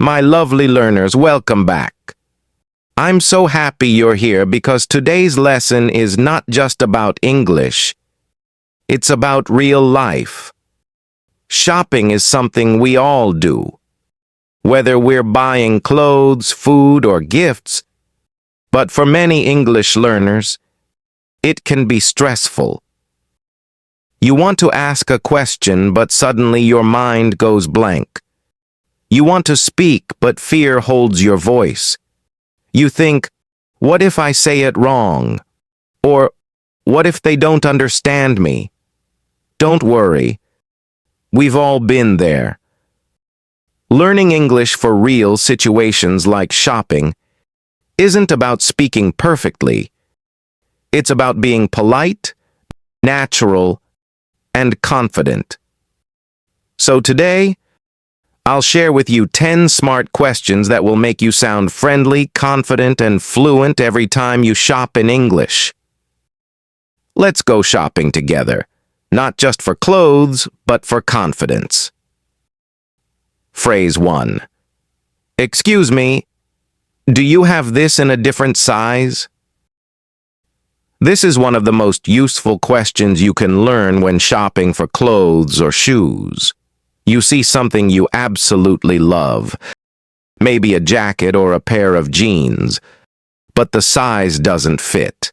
My lovely learners, welcome back. I'm so happy you're here because today's lesson is not just about English. It's about real life. Shopping is something we all do, whether we're buying clothes, food, or gifts. But for many English learners, it can be stressful. You want to ask a question, but suddenly your mind goes blank. You want to speak, but fear holds your voice. You think, what if I say it wrong? Or, what if they don't understand me? Don't worry. We've all been there. Learning English for real situations like shopping isn't about speaking perfectly. It's about being polite, natural, and confident. So today, I'll share with you 10 smart questions that will make you sound friendly, confident, and fluent every time you shop in English. Let's go shopping together, not just for clothes, but for confidence. Phrase 1. Excuse me, do you have this in a different size? This is one of the most useful questions you can learn when shopping for clothes or shoes. You see something you absolutely love, maybe a jacket or a pair of jeans, but the size doesn't fit.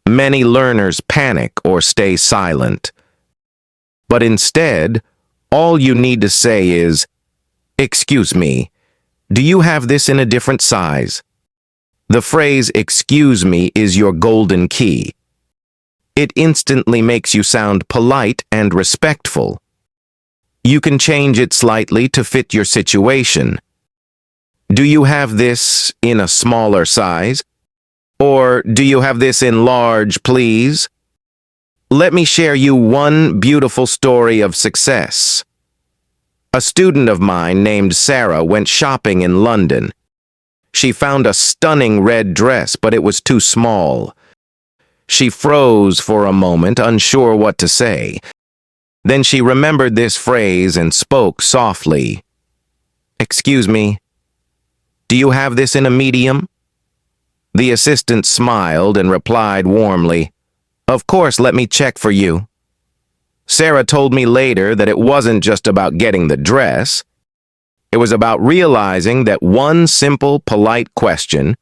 Many learners panic or stay silent. But instead, all you need to say is, "Excuse me, do you have this in a different size?" The phrase "excuse me" is your golden key. It instantly makes you sound polite and respectful. You can change it slightly to fit your situation. Do you have this in a smaller size? Or do you have this in large, please? Let me share you one beautiful story of success. A student of mine named Sarah went shopping in London. She found a stunning red dress, but it was too small. She froze for a moment, unsure what to say. Then she remembered this phrase and spoke softly. "Excuse me, do you have this in a medium?" The assistant smiled and replied warmly, "Of course, let me check for you." Sarah told me later that it wasn't just about getting the dress. It was about realizing that one simple, polite question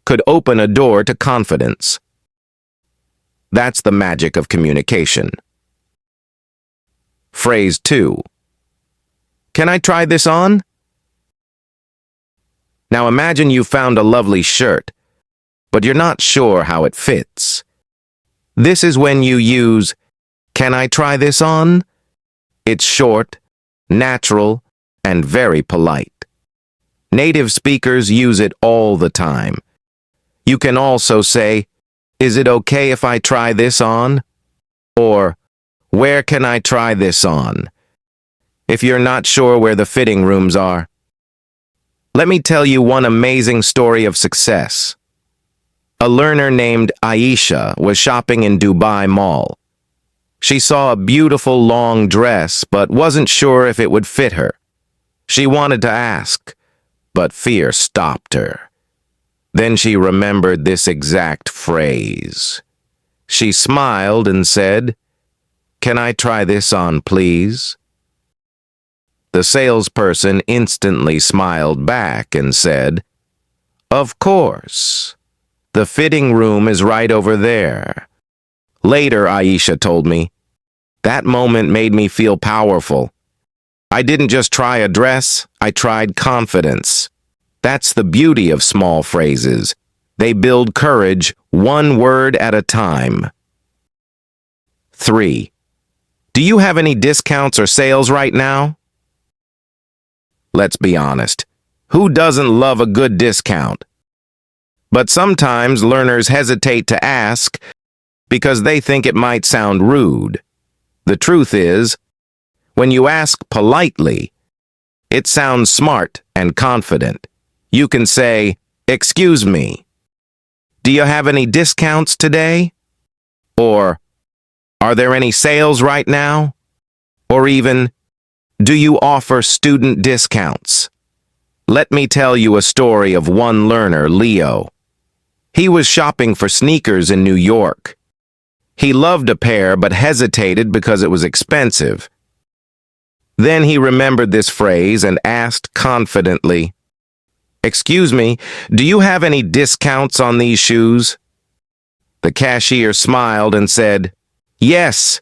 could open a door to confidence. That's the magic of communication. Phrase 2. Can I try this on? Now imagine you found a lovely shirt, but you're not sure how it fits. This is when you use, "Can I try this on?" It's short, natural, and very polite. Native speakers use it all the time. You can also say, "Is it okay if I try this on?" Or, "Where can I try this on?" if you're not sure where the fitting rooms are. Let me tell you one amazing story of success. A learner named Aisha was shopping in Dubai Mall. She saw a beautiful long dress but wasn't sure if it would fit her. She wanted to ask, but fear stopped her. Then she remembered this exact phrase. She smiled and said, "Can I try this on, please?" The salesperson instantly smiled back and said, "Of course. The fitting room is right over there." Later, Aisha told me, "That moment made me feel powerful. I didn't just try a dress, I tried confidence." That's the beauty of small phrases. They build courage one word at a time. 3. Do you have any discounts or sales right now? Let's be honest. Who doesn't love a good discount? But sometimes learners hesitate to ask because they think it might sound rude. The truth is, when you ask politely, it sounds smart and confident. You can say, "Excuse me, do you have any discounts today?" Or, "Are there any sales right now?" Or even, "Do you offer student discounts?" Let me tell you a story of one learner, Leo. He was shopping for sneakers in New York. He loved a pair but hesitated because it was expensive. Then he remembered this phrase and asked confidently, "Excuse me, do you have any discounts on these shoes?" The cashier smiled and said, "Yes,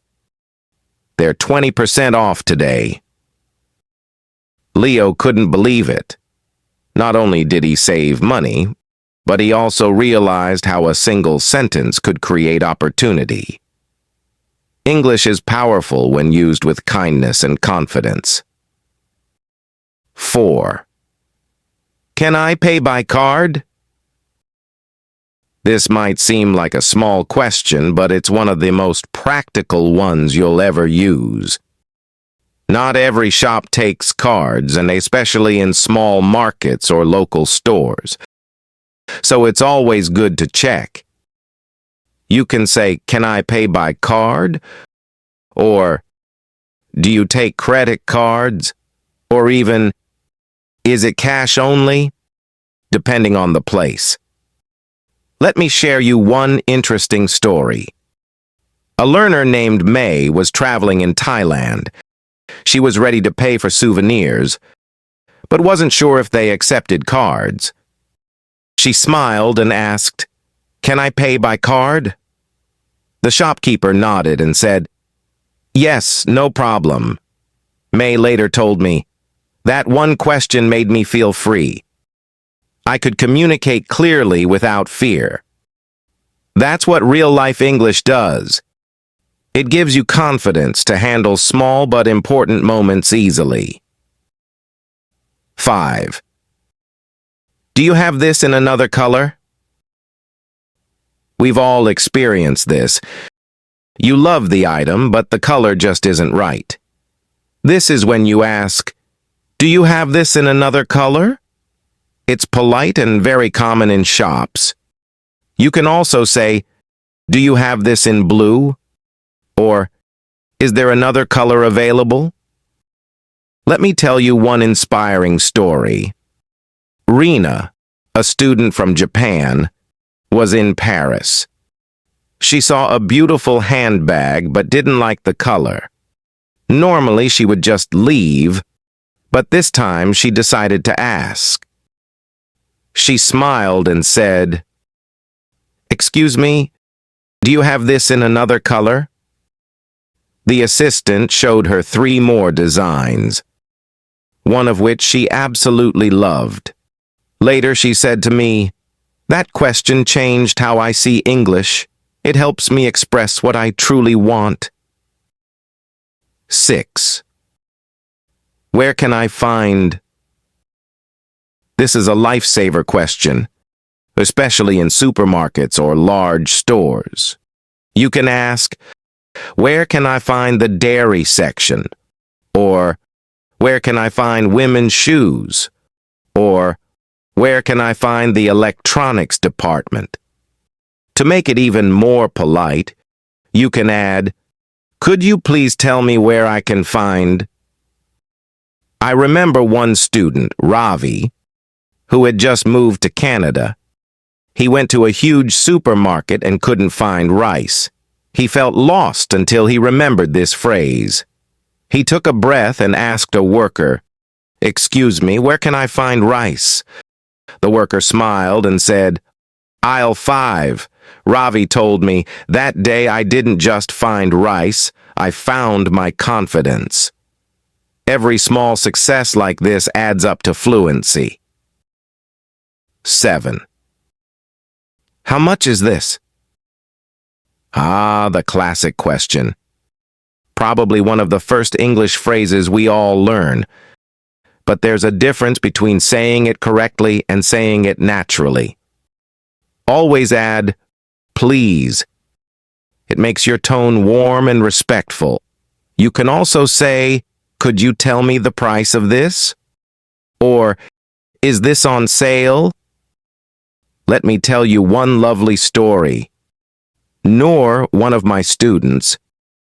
they're 20% off today." Leo couldn't believe it. Not only did he save money, but he also realized how a single sentence could create opportunity. English is powerful when used with kindness and confidence. 4. Can I pay by card? This might seem like a small question, but it's one of the most practical ones you'll ever use. Not every shop takes cards, and especially in small markets or local stores. So it's always good to check. You can say, "Can I pay by card?" Or, "Do you take credit cards?" Or even, "Is it cash only?" Depending on the place. Let me share you one interesting story. A learner named May was traveling in Thailand. She was ready to pay for souvenirs, but wasn't sure if they accepted cards. She smiled and asked, "Can I pay by card?" The shopkeeper nodded and said, "Yes, no problem." May later told me, "That one question made me feel free. I could communicate clearly without fear." That's what real-life English does. It gives you confidence to handle small but important moments easily. 5. Do you have this in another color? We've all experienced this. You love the item, but the color just isn't right. This is when you ask, "Do you have this in another color?" It's polite and very common in shops. You can also say, "Do you have this in blue?" Or, "Is there another color available?" Let me tell you one inspiring story. Rina, a student from Japan, was in Paris. She saw a beautiful handbag but didn't like the color. Normally she would just leave, but this time she decided to ask. She smiled and said, "Excuse me, do you have this in another color?" The assistant showed her 3 more designs, one of which she absolutely loved. Later she said to me, "That question changed how I see English. It helps me express what I truly want." 6. Where can I find? This is a lifesaver question, especially in supermarkets or large stores. You can ask, "Where can I find the dairy section?" Or, "Where can I find women's shoes?" Or, "Where can I find the electronics department?" To make it even more polite, you can add, "Could you please tell me where I can find?" I remember one student, Ravi, who had just moved to Canada. He went to a huge supermarket and couldn't find rice. He felt lost until he remembered this phrase. He took a breath and asked a worker, "Excuse me, where can I find rice?" The worker smiled and said, "Aisle 5. Ravi told me, that day I didn't just find rice, I found my confidence." Every small success like this adds up to fluency. 7. How much is this? Ah, the classic question. Probably one of the first English phrases we all learn. But there's a difference between saying it correctly and saying it naturally. Always add, "Please." It makes your tone warm and respectful. You can also say, "Could you tell me the price of this?" Or, "Is this on sale?" Let me tell you one lovely story. Noor, one of my students,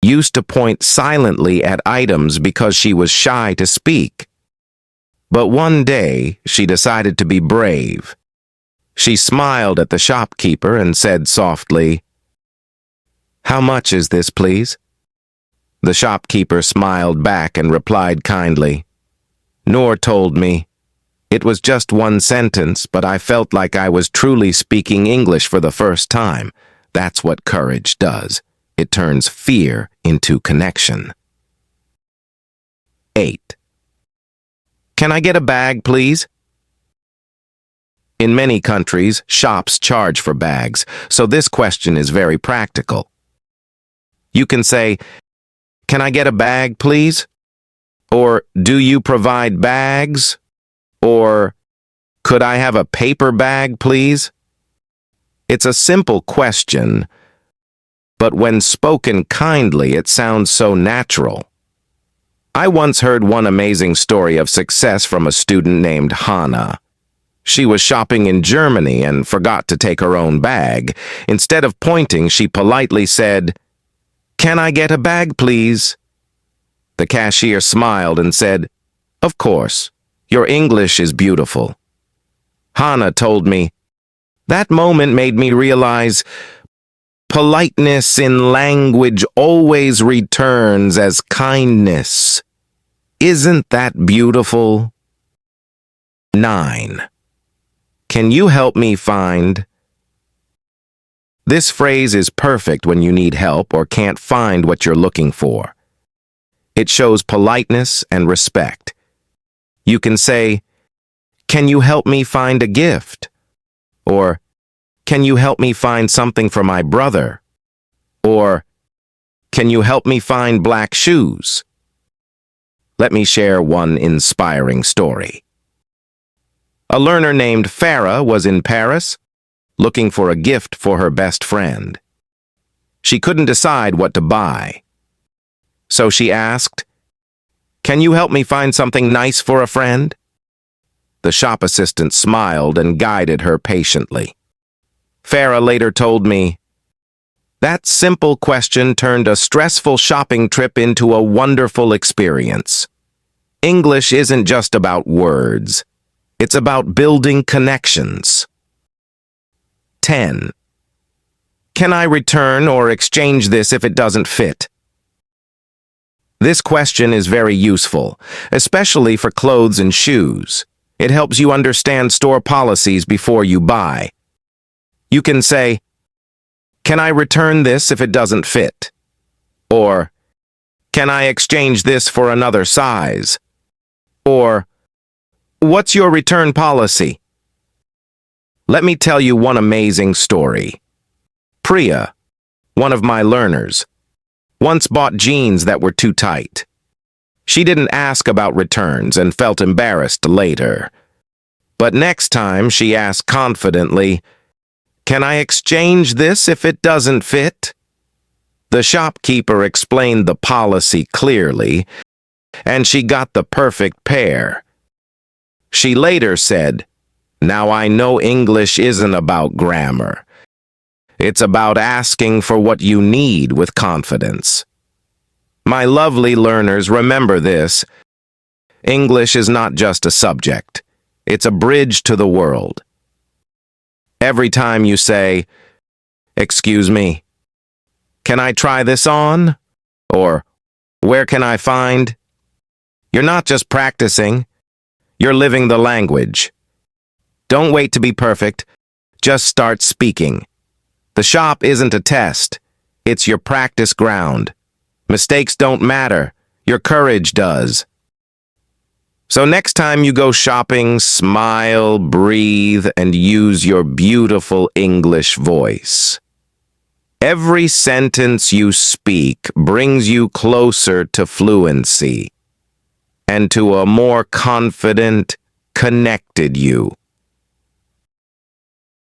used to point silently at items because she was shy to speak. But one day, she decided to be brave. She smiled at the shopkeeper and said softly, "How much is this, please?" The shopkeeper smiled back and replied kindly, "Noor told me. It was just one sentence, but I felt like I was truly speaking English for the first time. That's what courage does. It turns fear into connection." 8. Can I get a bag, please? In many countries, shops charge for bags, so this question is very practical. You can say, "Can I get a bag, please?" Or, "Do you provide bags?" Or, "Could I have a paper bag, please?" It's a simple question, but when spoken kindly, it sounds so natural. I once heard one amazing story of success from a student named Hannah. She was shopping in Germany and forgot to take her own bag. Instead of pointing, she politely said, "Can I get a bag, please?" The cashier smiled and said, "Of course. Your English is beautiful." Hannah told me, "That moment made me realize politeness in language always returns as kindness. Isn't that beautiful?" 9. Can you help me find? This phrase is perfect when you need help or can't find what you're looking for. It shows politeness and respect. You can say, "Can you help me find a gift?" Or, "Can you help me find something for my brother?" Or, "Can you help me find black shoes?" Let me share one inspiring story. A learner named Farah was in Paris, looking for a gift for her best friend. She couldn't decide what to buy. So she asked, "Can you help me find something nice for a friend?" The shop assistant smiled and guided her patiently. Farah later told me, "That simple question turned a stressful shopping trip into a wonderful experience." English isn't just about words. It's about building connections. 10. Can I return or exchange this if it doesn't fit? This question is very useful, especially for clothes and shoes. It helps you understand store policies before you buy. You can say, "Can I return this if it doesn't fit?" Or, "Can I exchange this for another size?" Or, "What's your return policy?" Let me tell you one amazing story. Priya, one of my learners, once bought jeans that were too tight. She didn't ask about returns and felt embarrassed later. But next time she asked confidently, "Can I exchange this if it doesn't fit?" The shopkeeper explained the policy clearly, and she got the perfect pair. She later said, "Now I know English isn't about grammar. It's about asking for what you need with confidence." My lovely learners, remember this. English is not just a subject. It's a bridge to the world. Every time you say, "Excuse me, can I try this on?" Or, "Where can I find?" You're not just practicing. You're living the language. Don't wait to be perfect. Just start speaking. The shop isn't a test. It's your practice ground. Mistakes don't matter. Your courage does. So next time you go shopping, smile, breathe, and use your beautiful English voice. Every sentence you speak brings you closer to fluency and to a more confident, connected you.